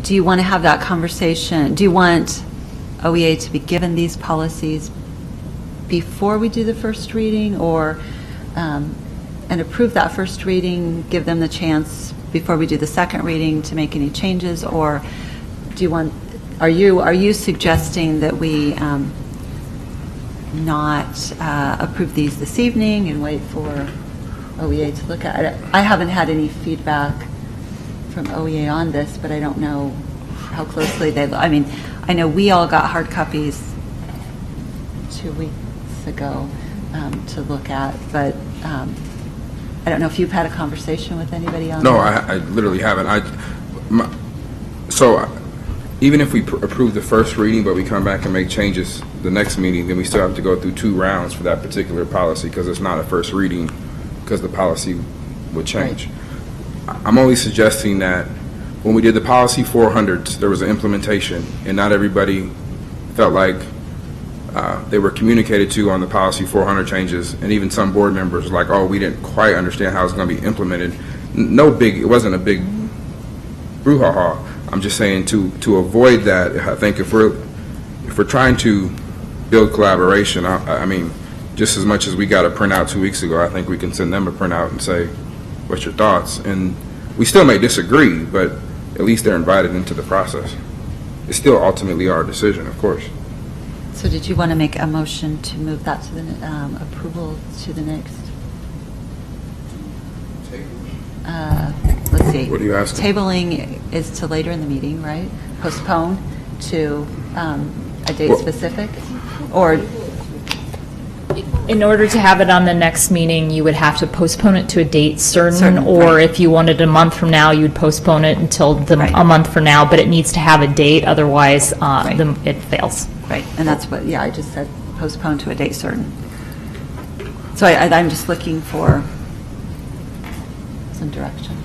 do you want to have that conversation? Do you want OEA to be given these policies before we do the first reading, or and approve that first reading, give them the chance before we do the second reading to make any changes? Or do you want, are you suggesting that we not approve these this evening and wait for OEA to look at it? I haven't had any feedback from OEA on this, but I don't know how closely they, I mean, I know we all got hard copies 2 weeks ago to look at, but I don't know if you've had a conversation with anybody on No, that. I literally haven't. So even if we approve the first reading, but we come back and make changes the next meeting, then we still have to go through 2 rounds for that particular policy because it's not a first reading because the policy would change. Right. I'm only suggesting that when we did the policy 400s, there was an implementation, and not everybody felt like they were communicated to on the policy 400 changes, and even some board members were like, oh, we didn't quite understand how it's going to be implemented. It wasn't a big brouhaha. I'm just saying to avoid that, I think if we're trying to build collaboration, I mean, just as much as we got a printout 2 weeks ago, I think we can send them a printout and say, what's your thoughts? And we still may disagree, but at least they're invited into the process. It's still ultimately our decision, of course. So did you want to make a motion to move that to the approval to the next? Let's see. What are you asking? Tabling is to later in the meeting, right? Postpone to a date specific? Or in order to have it on the next meeting, you would have to postpone it to a date certain, or right. if you wanted a month from now, you'd postpone it until Right. a month from now, but it needs to have a date, otherwise Right. it fails. Right, and that's what, yeah, I just said postpone to a date certain. So I'm just looking for some direction.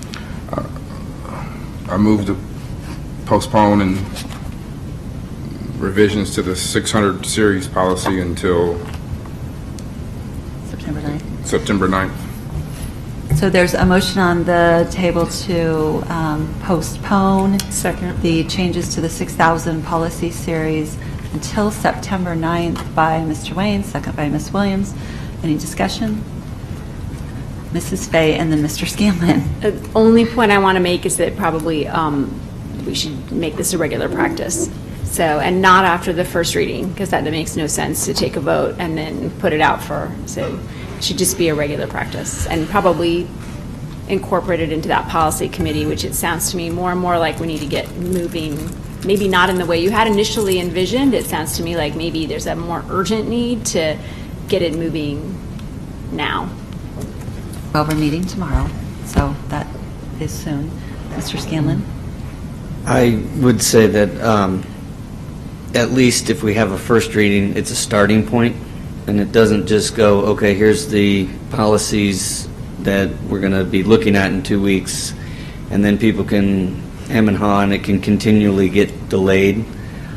I moved to postpone and revisions to the 600 series policy until September 9th. September 9th. So there's a motion on the table to postpone the changes to the 6,000 policy series until September 9th by Mr. Wayne, second by Ms. Williams. Any discussion? Mrs. Fay and then Mr. Scanlon. The only point I want to make is that probably we should make this a regular practice. So, and not after the first reading, because that makes no sense to take a vote and then put it out so it should just be a regular practice and probably incorporate it into that policy committee, which it sounds to me more and more like we need to get moving, maybe not in the way you had initially envisioned. It sounds to me like maybe there's a more urgent need to get it moving now. Well, we're meeting tomorrow, so that is soon. Mr. Scanlon? I would say that at least if we have a first reading, it's a starting point, and it doesn't just go, okay, here's the policies that we're going to be looking at in 2 weeks, and then people can hem and haw, and it can continually get delayed.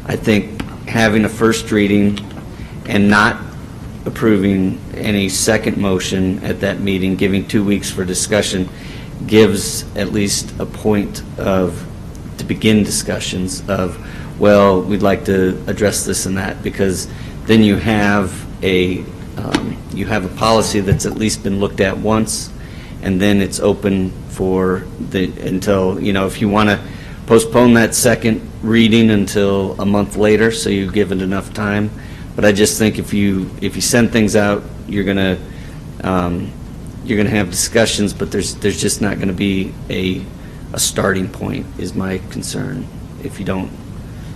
I think having a first reading and not approving any second motion at that meeting, giving 2 weeks for discussion, gives at least a point to begin discussions of, well, we'd like to address this and that, because then you have a policy that's at least been looked at once, and then it's open for until, if you want to postpone that second reading until a month later, so you give it enough time. But I just think if you send things out, you're gonna have discussions, but there's just not going to be a starting point, is my concern. If you don't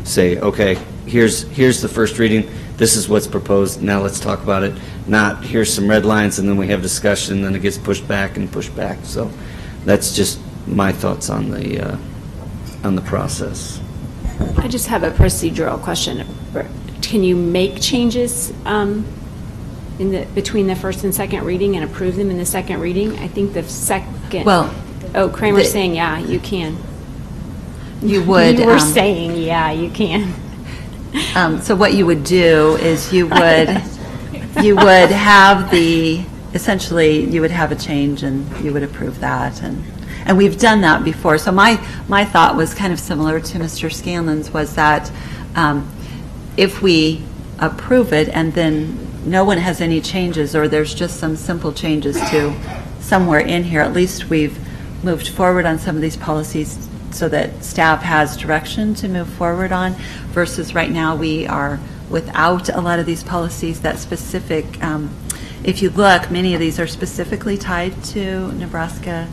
say, okay, here's the first reading, this is what's proposed, now let's talk about it. Not, here's some red lines, and then we have discussion, and then it gets pushed back and pushed back. So that's just my thoughts on the process. I just have a procedural question. Can you make changes between the first and second reading and approve them in the second reading? I think the second. Well, Kramer's saying, yeah, you can. You would. You were saying, yeah, you can. So what you would do is you would have essentially you would have a change and you would approve that, and And we've done that before. So my thought was kind of similar to Mr. Scanlon's, was that if we approve it and then no one has any changes, or there's just some simple changes to somewhere in here, at least we've moved forward on some of these policies so that staff has direction to move forward on, versus right now we are without a lot of these policies that specific, if you look, many of these are specifically tied to Nebraska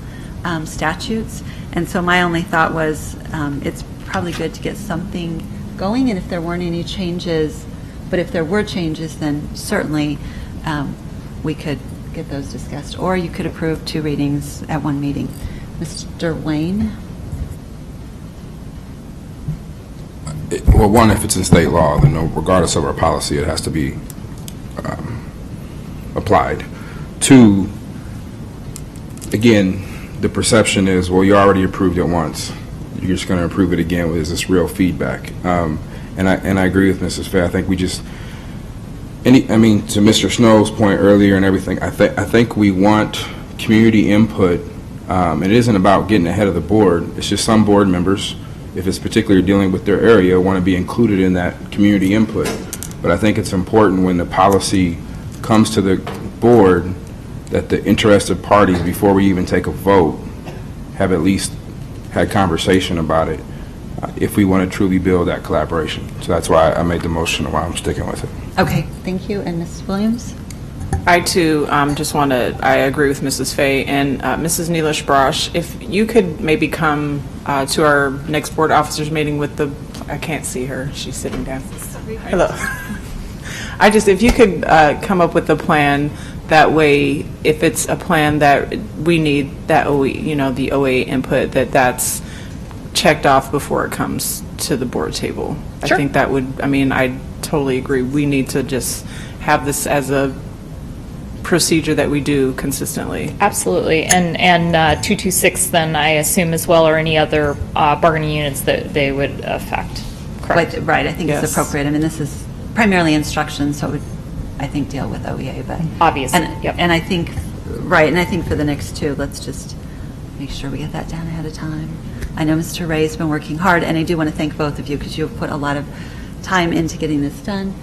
statutes. And so my only thought was it's probably good to get something going, and if there weren't any changes, but if there were changes, then certainly we could get those discussed, or you could approve 2 readings at 1 meeting. Mr. Wayne? Well, one, if it's in state law, then regardless of our policy, it has to be applied. 2, again, the perception is, well, you already approved it once. You're just going to approve it again. Is this real feedback? And I agree with Mrs. Fay. I think we just, to Mr. Snow's point earlier and everything, I think we want community input. It isn't about getting ahead of the board. It's just some board members, if it's particularly dealing with their area, want to be included in that community input. But I think it's important when the policy comes to the board that the interested parties, before we even take a vote, have at least had conversation about it, if we want to truly build that collaboration. So that's why I made the motion and why I'm sticking with it. Okay, thank you. And Mrs. Williams? I too I agree with Mrs. Fay and Mrs. Neelish Brosh. If you could maybe come to our next board officers meeting with I can't see her, she's sitting down. Hello. If you could come up with a plan, that way, if it's a plan that we need that the OA input, that's checked off before it comes to the board table. Sure. I think that would, I totally agree. We need to just have this as a procedure that we do consistently. Absolutely. And 226 then, I assume as well, or any other bargaining units that they would affect. Correct. Right, I think Yes. it's appropriate. This is primarily instruction, so it would, I think, deal with OEA, but. Obviously, And, yep. and I think, right, and I think for the next 2, let's just make sure we get that down ahead of time. I know Mr. Ray's been working hard, and I do want to thank both of you because you have put a lot of time into getting this done.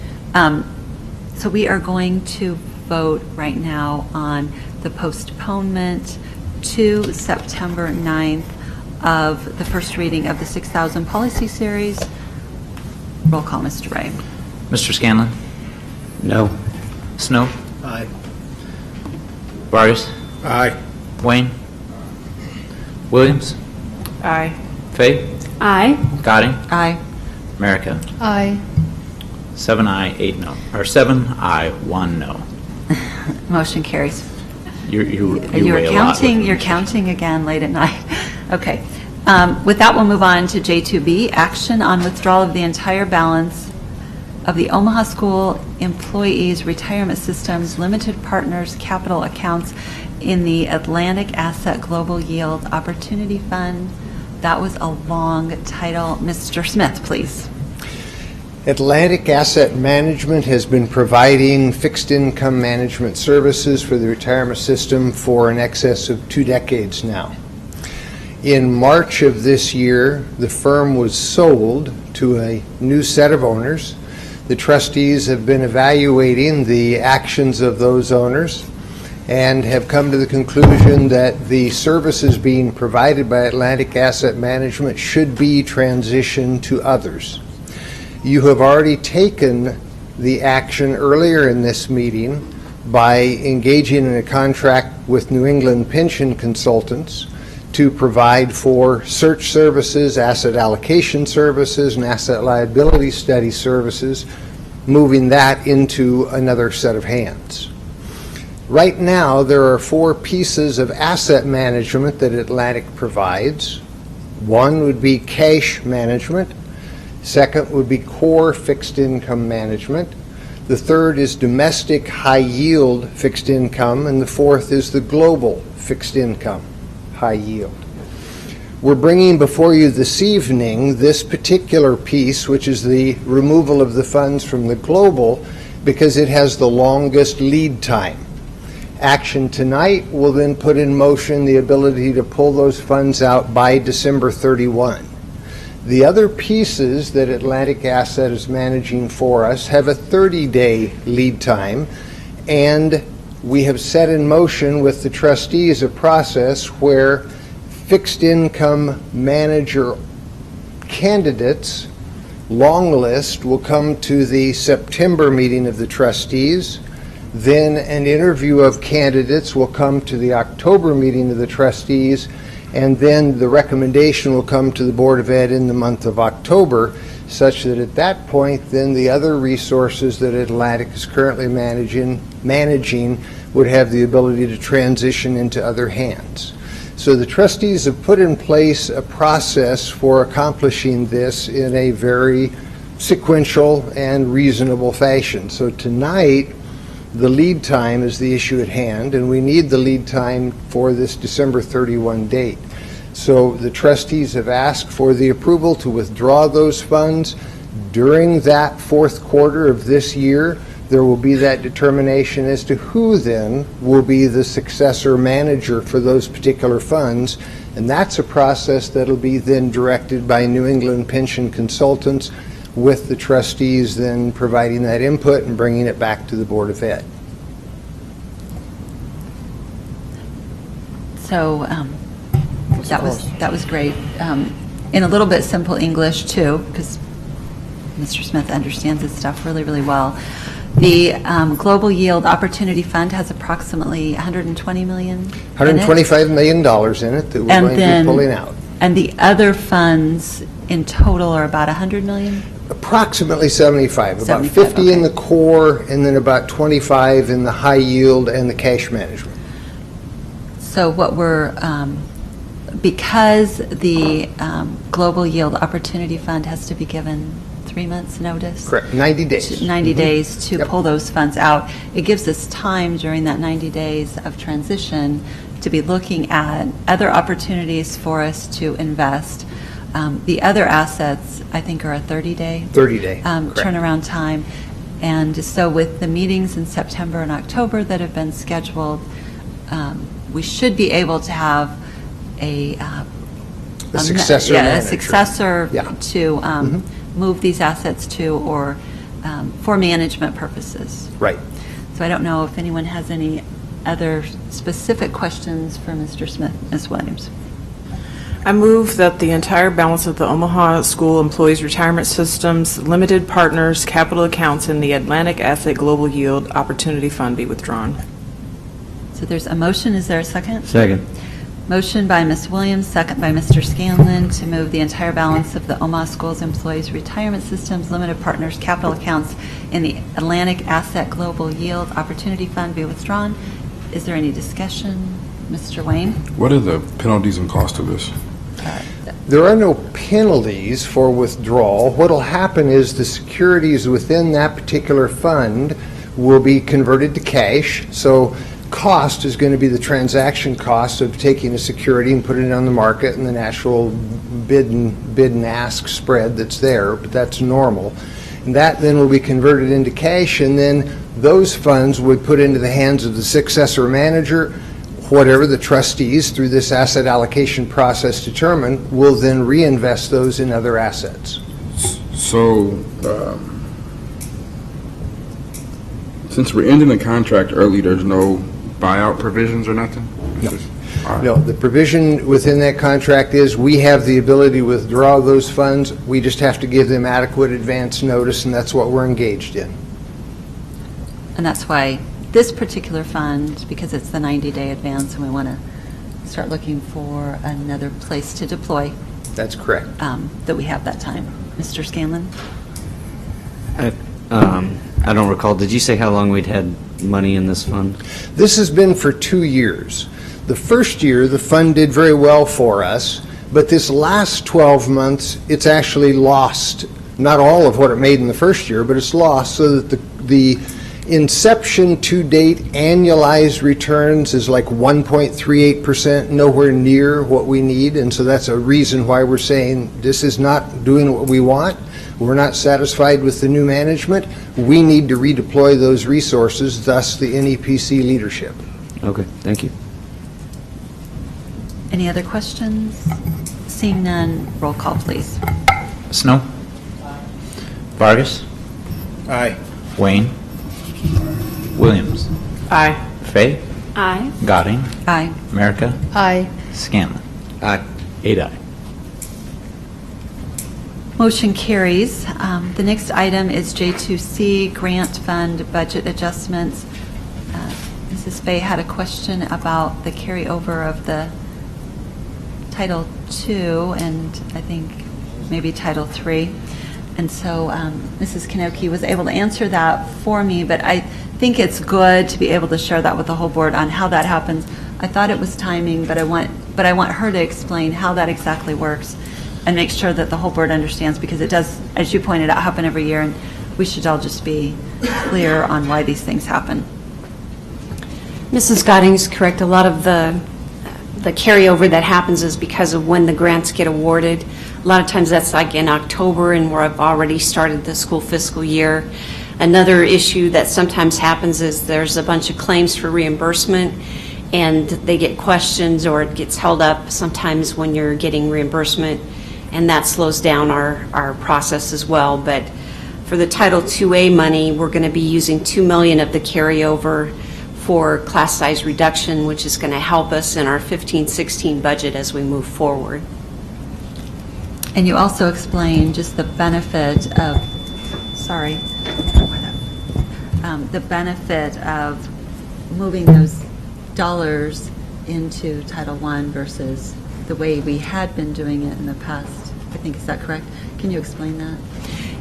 So we are going to vote right now on the postponement to September 9th of the first reading of the 6,000 policy series. Roll call, Mr. Ray. Mr. Scanlon? No. Snow? Aye. Vargas? Aye. Wayne? Williams? Aye. Fay? Aye. Gadding? Aye. America? Aye. 7 aye, 8 no. Or 7 aye, 1 no. Motion carries. You You're weigh a lot counting, with you're me. counting again late at night. Okay. With that, we'll move on to J2B, action on withdrawal of the entire balance of the Omaha School Employees Retirement Systems Limited Partners capital accounts in the Atlantic Asset Global Yield Opportunity Fund. That was a long title. Mr. Smith, please. Atlantic Asset Management has been providing fixed income management services for the retirement system for in excess of 2 decades now. In March of this year, the firm was sold to a new set of owners. The trustees have been evaluating the actions of those owners and have come to the conclusion that the services being provided by Atlantic Asset Management should be transitioned to others. You have already taken the action earlier in this meeting by engaging in a contract with New England Pension Consultants to provide for search services, asset allocation services, and asset liability study services, moving that into another set of hands. Right now, there are 4 pieces of asset management that Atlantic provides. One would be cash management. Second would be core fixed income management. The third is domestic high yield fixed income, and the fourth is the global fixed income high yield. We're bringing before you this evening this particular piece, which is the removal of the funds from the global, because it has the longest lead time. Action tonight will then put in motion the ability to pull those funds out by December 31. The other pieces that Atlantic Asset is managing for us have a 30-day lead time, and we have set in motion with the trustees a process where fixed income manager candidates long list will come to the September meeting of the trustees. Then an interview of candidates will come to the October meeting of the trustees, and then the recommendation will come to the Board of Ed in the month of October, such that at that point, then the other resources that Atlantic is currently managing would have the ability to transition into other hands. So the trustees have put in place a process for accomplishing this in a very sequential and reasonable fashion. So tonight, the lead time is the issue at hand, and we need the lead time for this December 31 date. So the trustees have asked for the approval to withdraw those funds. During that fourth quarter of this year, there will be that determination as to who then will be the successor manager for those particular funds, and that's a process that'll be then directed by New England Pension Consultants, with the trustees then providing that input and bringing it back to the Board of Ed. So that was great. In a little bit simple English too, because Mr. Smith understands this stuff really, really well. The Global Yield Opportunity Fund has approximately $120 million. $125 million in it that we're going to be pulling out. And the other funds in total are about $100 million? Approximately 75, about 75, 50 in okay. the core, and then about 25 in the high yield and the cash management. So what we're, because the Global Yield Opportunity Fund has to be given 3 months' notice? Correct, 90 days. 90 days to Yep. pull those funds out. It gives us time during that 90 days of transition to be looking at other opportunities for us to invest. The other assets, I think, are a 30-day 30-day, correct. turnaround time. And so with the meetings in September and October that have been scheduled, we should be able to have a successor yeah, manager. a successor Yeah. to move these assets to, or for management purposes. Right. So I don't know if anyone has any other specific questions for Mr. Smith, Ms. Williams. I move that the entire balance of the Omaha School Employees Retirement Systems Limited Partners capital accounts in the Atlantic Asset Global Yield Opportunity Fund be withdrawn. So there's a motion. Is there a second? Second. Motion by Ms. Williams, second by Mr. Scanlon, to move the entire balance of the Omaha Schools Employees Retirement Systems Limited Partners capital accounts in the Atlantic Asset Global Yield Opportunity Fund be withdrawn. Is there any discussion? Mr. Wayne? What are the penalties and costs of this? There are no penalties for withdrawal. What'll happen is the securities within that particular fund will be converted to cash. So cost is going to be the transaction cost of taking a security and putting it on the market and the natural bid and ask spread that's there, but that's normal. And that then will be converted into cash, and then those funds would put into the hands of the successor manager. Whatever the trustees, through this asset allocation process, determine, will then reinvest those in other assets. So, since we're ending the contract early, there's no buyout provisions or nothing? No. Just- all right. No, the provision within that contract is we have the ability to withdraw those funds. We just have to give them adequate advance notice, and that's what we're engaged in. And that's why this particular fund, because it's the 90-day advance and we want to start looking for another place to deploy, That's correct. that we have that time. Mr. Scanlon? I don't recall, did you say how long we'd had money in this fund? This has been for 2 years. The first year, the fund did very well for us, but this last 12 months, it's actually lost, not all of what it made in the first year, but it's lost, so that the inception to date annualized returns is like 1.38%, nowhere near what we need, and so that's a reason why we're saying this is not doing what we want. We're not satisfied with the new management. We need to redeploy those resources, thus the NEPC leadership. Okay, thank you. Any other questions? Seeing none, roll call, please. Snow. Vargas. Aye. Wayne. Williams. Aye. Fay. Aye. Gadding. Aye. America. Aye. Scanlon. Aye. 8 aye. Motion carries. The next item is J2C, Grant Fund Budget Adjustments. Mrs. Fay had a question about the carryover of the Title II and I think maybe Title III. And so Mrs. Kanoki was able to answer that for me, but I think it's good to be able to share that with the whole board on how that happens. I thought it was timing, but I want her to explain how that exactly works and make sure that the whole board understands, because it does, as you pointed out, happen every year, and we should all just be clear on why these things happen. Mrs. Godding is correct. A lot of the carryover that happens is because of when the grants get awarded. A lot of times that's like in October and where I've already started the school fiscal year. Another issue that sometimes happens is there's a bunch of claims for reimbursement and they get questions or it gets held up sometimes when you're getting reimbursement, and that slows down our process as well. But for the Title IIA money, we're going to be using $2 million of the carryover for class size reduction, which is going to help us in our 15-16 budget as we move forward. And you also explained just the benefit of, the benefit of moving those dollars into Title I versus the way we had been doing it in the past. I think, is that correct? Can you explain that?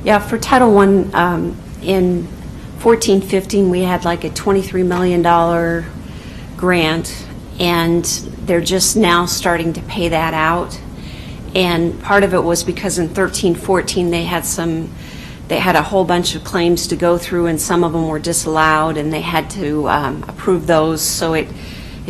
Yeah, for Title I, in 14-15, we had like a $23 million grant, and they're just now starting to pay that out. And part of it was because in 13-14, they had a whole bunch of claims to go through, and some of them were disallowed, and they had to approve those. So it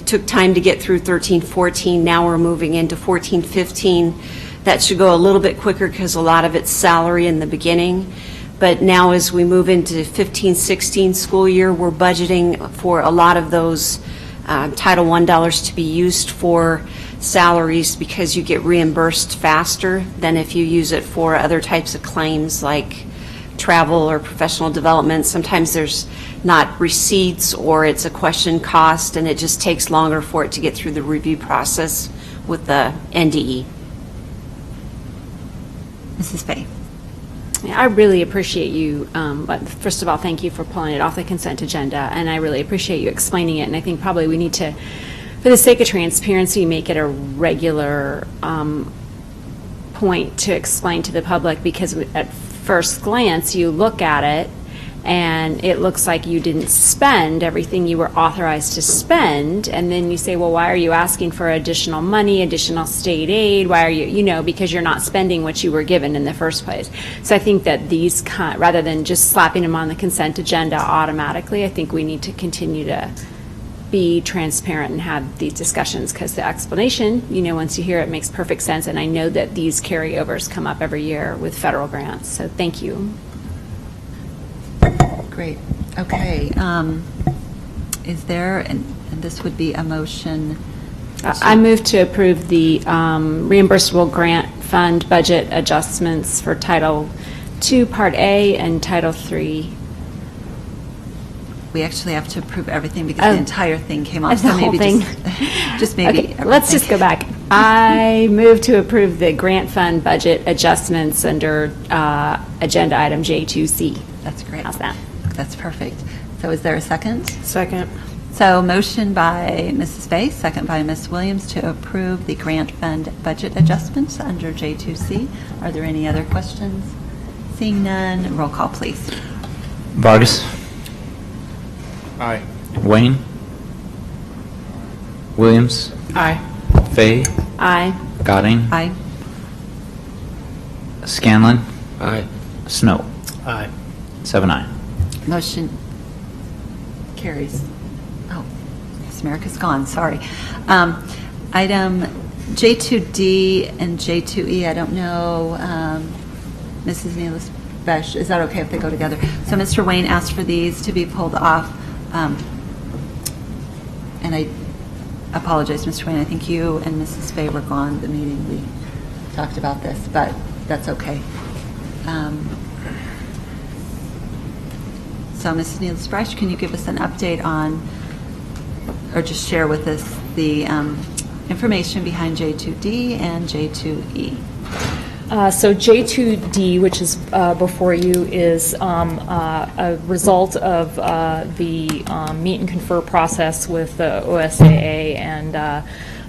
took time to get through 13-14. Now we're moving into 14-15. That should go a little bit quicker because a lot of it's salary in the beginning. But now as we move into 15-16 school year, we're budgeting for a lot of those Title I dollars to be used for salaries, because you get reimbursed faster than if you use it for other types of claims like travel or professional development. Sometimes there's not receipts or it's a question cost, and it just takes longer for it to get through the review process with the NDE. Mrs. Fay. I really appreciate you, but first of all, thank you for pulling it off the consent agenda, and I really appreciate you explaining it, and I think probably we need to, for the sake of transparency, make it a regular point to explain to the public, because at first glance, you look at it, and it looks like you didn't spend everything you were authorized to spend, and then you say, well, why are you asking for additional money, additional state aid? Why are you, because you're not spending what you were given in the first place. So I think that these, rather than just slapping them on the consent agenda automatically, I think we need to continue to be transparent and have these discussions, because the explanation, once you hear it, makes perfect sense, and I know that these carryovers come up every year with federal grants, so thank you. Great. Okay. Is there, and this would be a motion. I move to approve the reimbursable grant fund budget adjustments for Title II, Part A, and Title III. We actually have to approve everything because Oh. the entire thing came off. The So whole maybe thing. just maybe. Okay, let's just go back. I move to approve the grant fund budget adjustments under agenda item J2C. That's great. How's that? That's perfect. So is there a second? Second. So motion by Mrs. Fay, second by Ms. Williams to approve the grant fund budget adjustments under J2C. Are there any other questions? Seeing none, roll call, please. Vargas. Aye. Wayne. Williams. Aye. Fay. Aye. Gadding. Aye. Scanlon. Aye. Snow. Aye. 7 aye. Motion carries. Oh, Miss America's gone, sorry. Item J2D and J2E, I don't know, Mrs. Nelis-Besh, is that okay if they go together? So Mr. Wayne asked for these to be pulled off, and and I apologize, Mr. Wayne, I think you and Mrs. Fay were gone the meeting we talked about this, but that's okay. So, Mrs. Neils Brush, can you give us an update on, or just share with us the information behind J2D and J2E? So J2D, which is before you, is a result of the meet and confer process with the OSAA and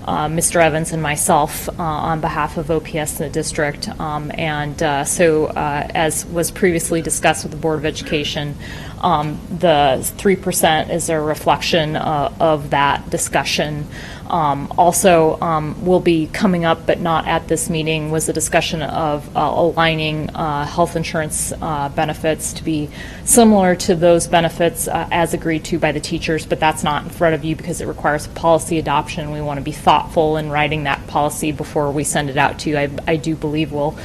Mr. Evans and myself on behalf of OPS in the district. So as was previously discussed with the Board of Education, the 3% is a reflection of that discussion. Also, will be coming up, but not at this meeting, was a discussion of aligning health insurance benefits to be similar to those benefits as agreed to by the teachers, but that's not in front of you because it requires policy adoption. We want to be thoughtful in writing that policy before we send it out to you. I do believe we'll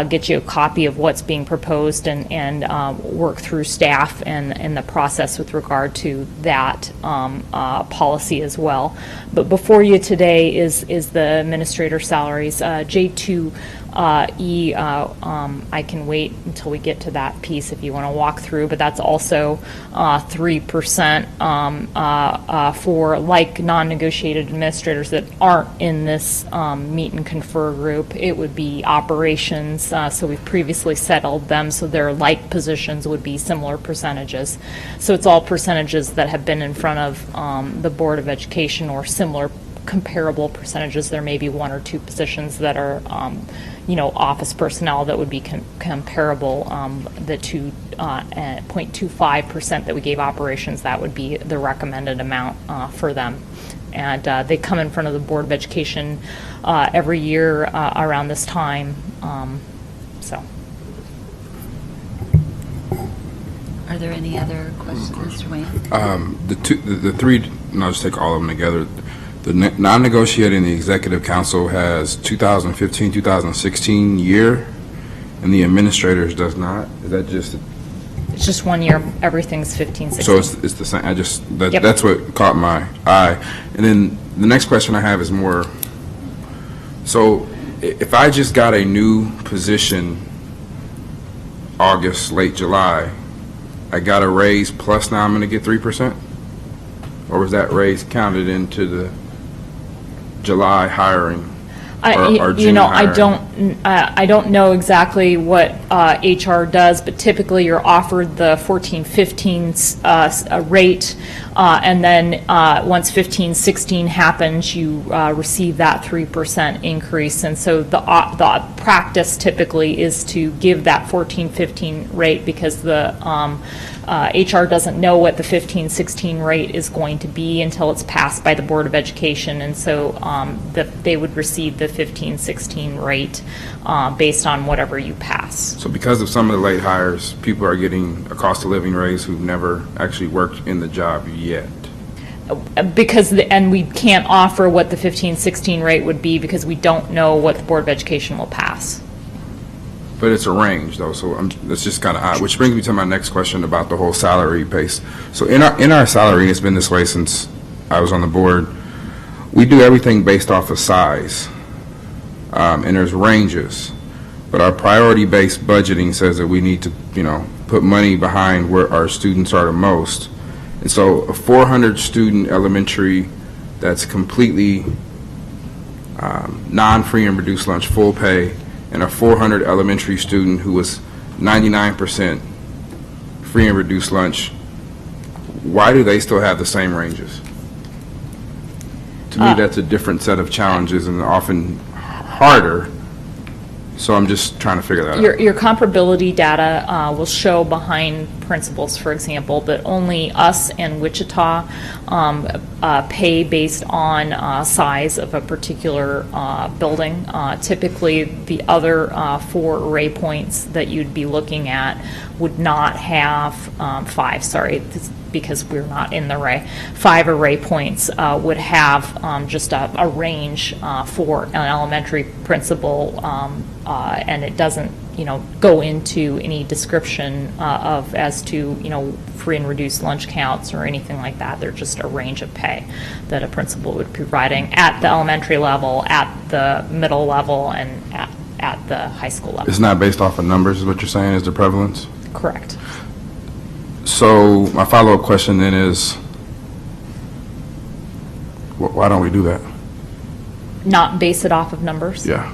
get you a copy of what's being proposed and work through staff and the process with regard to that policy as well. But before you today is the administrator salaries. J2E, I can wait until we get to that piece if you want to walk through, but that's also 3% for like non-negotiated administrators that aren't in this meet and confer group. It would be operations, so we've previously settled them, so their like positions would be similar percentages. So it's all percentages that have been in front of the Board of Education or similar comparable percentages. There may be one or two positions that are office personnel that would be comparable. The 0.25% that we gave operations, that would be the recommended amount for them. And they come in front of the Board of Education every year around this time. So. Are there any other questions, Mr. Wayne? The three, and I'll just take all of them together. The non-negotiating, the executive council has 2015, 2016 year, and the administrators does not. Is that just? It's just 1 year. Everything's 15, 16. So it's the same. Yep. That's what caught my eye. And then the next question I have is more. So if I just got a new position August, late July, I got a raise plus now I'm going to get 3%? Or was that raise counted into the July hiring? Or June hiring? I don't know exactly what HR does, but typically you're offered the 14-15 rate, and then once 15-16 happens, you receive that 3% increase. And so the practice typically is to give that 14-15 rate because the HR doesn't know what the 15-16 rate is going to be until it's passed by the Board of Education, and so they would receive the 15-16 rate based on whatever you pass. So because of some of the late hires, people are getting a cost of living raise who've never actually worked in the job yet. And we can't offer what the 15-16 rate would be because we don't know what the Board of Education will pass. But it's a range, though, so that's just kind of odd. Which brings me to my next question about the whole salary base. So in our salary, it's been this way since I was on the board. We do everything based off of size, and there's ranges. But our priority-based budgeting says that we need to, put money behind where our students are the most. And so a 400-student elementary that's completely non-free and reduced lunch, full pay, and a 400 elementary student who was 99% free and reduced lunch, why do they still have the same ranges? To me, that's a different set of challenges and often harder. So I'm just trying to figure that out. Your comparability data will show behind principals, for example, that only us and Wichita pay based on size of a particular building. Typically, the other 4 array points that you'd be looking at would not have 5, sorry, because we're not in the array. 5 array points would have just a range for an elementary principal, and it doesn't, go into any description as to, free and reduced lunch counts or anything like that. They're just a range of pay that a principal would be providing at the elementary level, at the middle level, and at the high school level. It's not based off of numbers, is what you're saying, is the prevalence? Correct. So my follow-up question then is, why don't we do that? Not base it off of numbers? Yeah.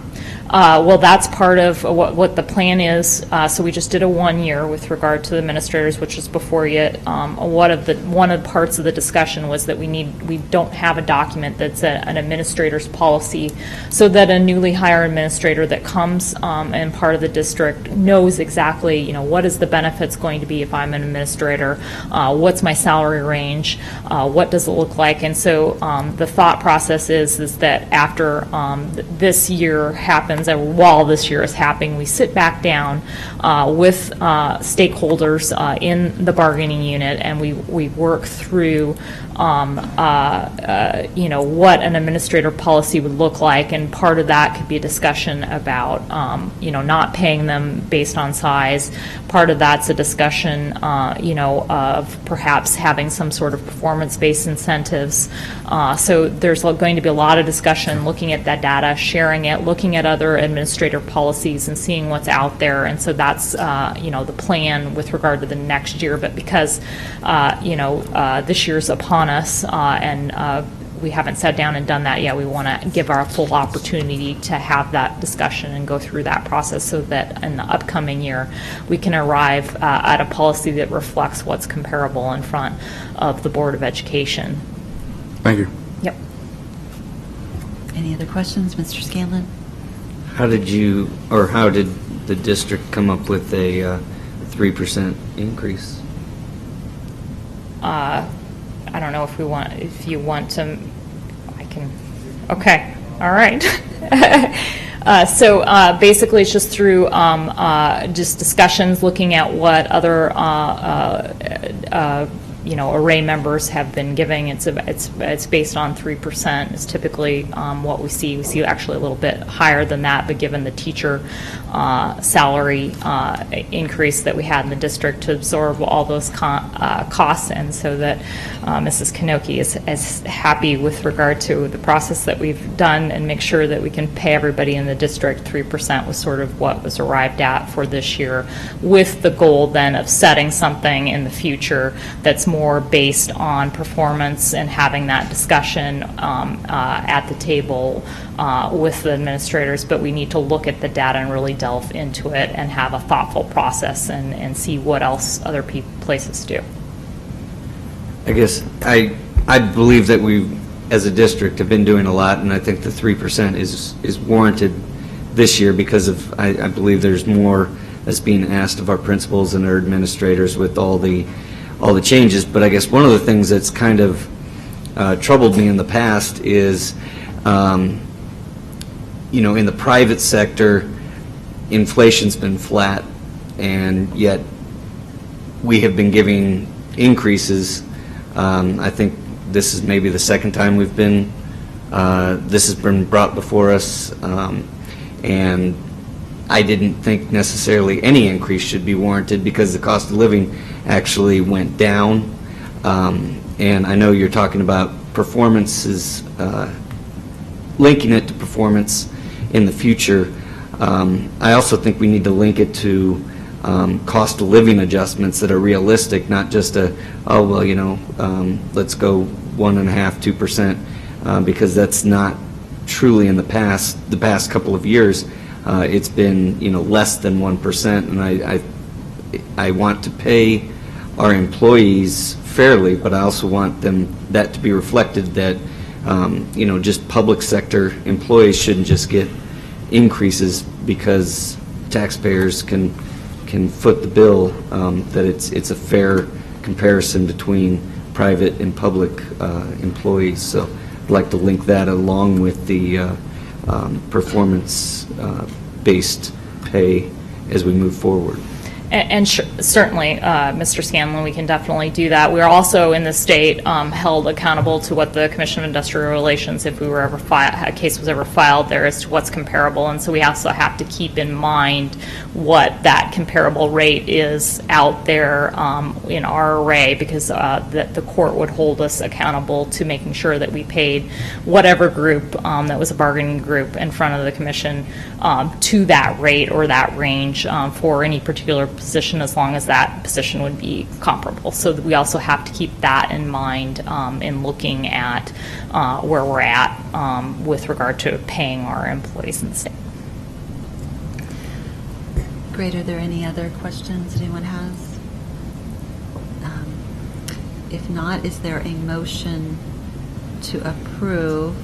Well, that's part of what the plan is. So we just did a 1 year with regard to the administrators, which is before you. One of the parts of the discussion was that we don't have a document that's an administrator's policy, so that a newly hired administrator that comes and part of the district knows exactly, what is the benefits going to be if I'm an administrator, what's my salary range, what does it look like, and so the thought process is that after this year happens, and while this year is happening, we sit back down with stakeholders in the bargaining unit, and we work through what an administrator policy would look like, and part of that could be a discussion about not paying them based on size. Part of that's a discussion of perhaps having some sort of performance-based incentives. So there's going to be a lot of discussion looking at that data, sharing it, looking at other administrator policies and seeing what's out there, and so that's the plan with regard to the next year. But because this year's upon us and we haven't sat down and done that yet, we want to give our full opportunity to have that discussion and go through that process so that in the upcoming year we can arrive at a policy that reflects what's comparable in front of the Board of Education. Thank you. Yep. Any other questions, Mr. Scanlon? How did the district come up with a 3% increase? I don't know if you want to, I can, okay, all right. So basically it's just through just discussions, looking at what other array members have been giving. It's based on 3%. It's typically what we see. We see actually a little bit higher than that, but given the teacher salary increase that we had in the district to absorb all those costs, and so that Mrs. Kanoki is happy with regard to the process that we've done and make sure that we can pay everybody in the district. 3% was sort of what was arrived at for this year, with the goal then of setting something in the future that's more based on performance and having that discussion at the table with the administrators. But we need to look at the data and really delve into it and have a thoughtful process and see what else other places do. I guess I believe that we, as a district, have been doing a lot, and I think the 3% is warranted this year because of I believe there's more that's being asked of our principals and our administrators with all the changes. But I guess one of the things that's kind of troubled me in the past is, in the private sector, inflation's been flat, and yet we have been giving increases. I think this is maybe the second time we've been, this has been brought before us, and I didn't think necessarily any increase should be warranted because the cost of living actually went down. And I know you're talking about performances, linking it to performance in the future. I also think we need to link it to cost of living adjustments that are realistic, not just let's go 1.5%, 2%, because that's not truly in the past couple of years. It's been, less than 1%, and I want to pay our employees fairly, but I also want that to be reflected that, just public sector employees shouldn't just get increases because taxpayers can foot the bill, that it's a fair comparison between private and public employees. So I'd like to link that along with the performance-based pay as we move forward. And certainly, Mr. Scanlon, we can definitely do that. We are also in the state held accountable to what the Commission of Industrial Relations, if we were ever a case was ever filed there, as to what's comparable. And so we also have to keep in mind what that comparable rate is out there in our array, because the court would hold us accountable to making sure that we paid whatever group that was a bargaining group in front of the Commission to that rate or that range for any particular position, as long as that position would be comparable. So that we also have to keep that in mind in looking at where we're at with regard to paying our employees in the state. Great. Are there any other questions anyone has? If not, is there a motion to approve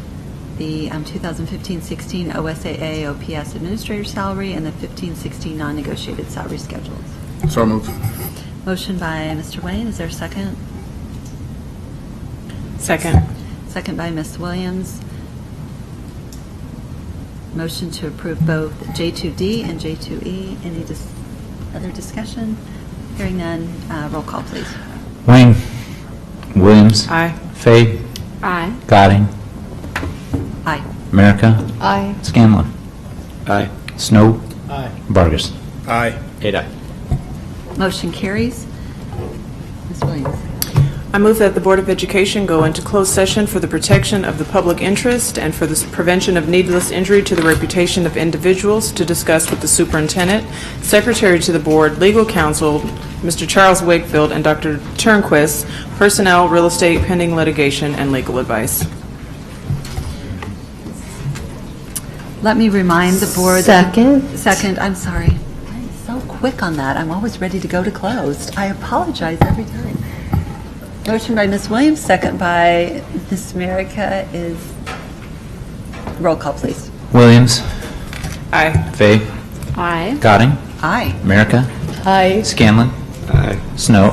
the 2015-16 OSAA OPS administrator salary and the 15-16 non-negotiated salary schedules? So moved. Motion by Mr. Wayne. Is there a second? Second. Second by Ms. Williams. Motion to approve both J2D and J2E. Any other discussion? Hearing none, roll call, please. Wayne. Williams. Aye. Fay. Aye. Gadding. Aye. America. Aye. Scanlon. Aye. Snow. Aye. Vargas. Aye. 8 aye. Motion carries. Ms. Williams. I move that the Board of Education go into closed session for the protection of the public interest and for the prevention of needless injury to the reputation of individuals, to discuss with the superintendent, secretary to the board, legal counsel, Mr. Charles Wakefield, and Dr. Turnquist, personnel, real estate, pending litigation, and legal advice. Let me remind the board. Second. Second, I'm sorry. I'm so quick on that. I'm always ready to go to closed. I apologize every time. Motion by Ms. Williams, second by Ms. Merica is, roll call, please. Williams. Aye. Fay. Aye. Gadding. Aye. America. Aye. Scanlon. Aye. Snow.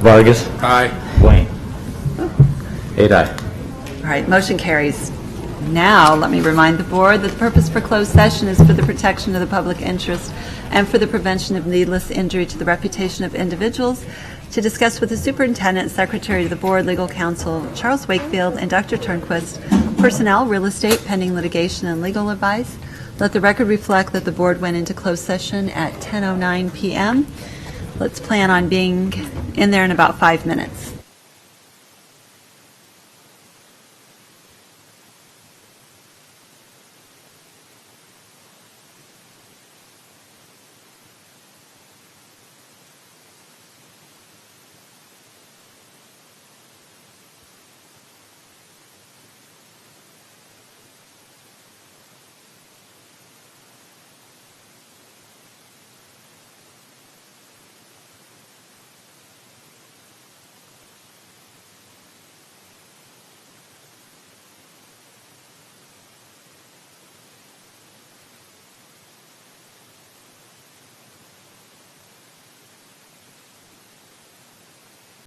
Vargas. Aye. Wayne. 8 aye. All right, motion carries. Now, let me remind the board that the purpose for closed session is for the protection of the public interest and for the prevention of needless injury to the reputation of individuals, to discuss with the superintendent, secretary to the board, legal counsel, Charles Wakefield, and Dr. Turnquist, personnel, real estate, pending litigation, and legal advice. Let the record reflect that the board went into closed session at 10:09 p.m. Let's plan on being in there in about 5 minutes.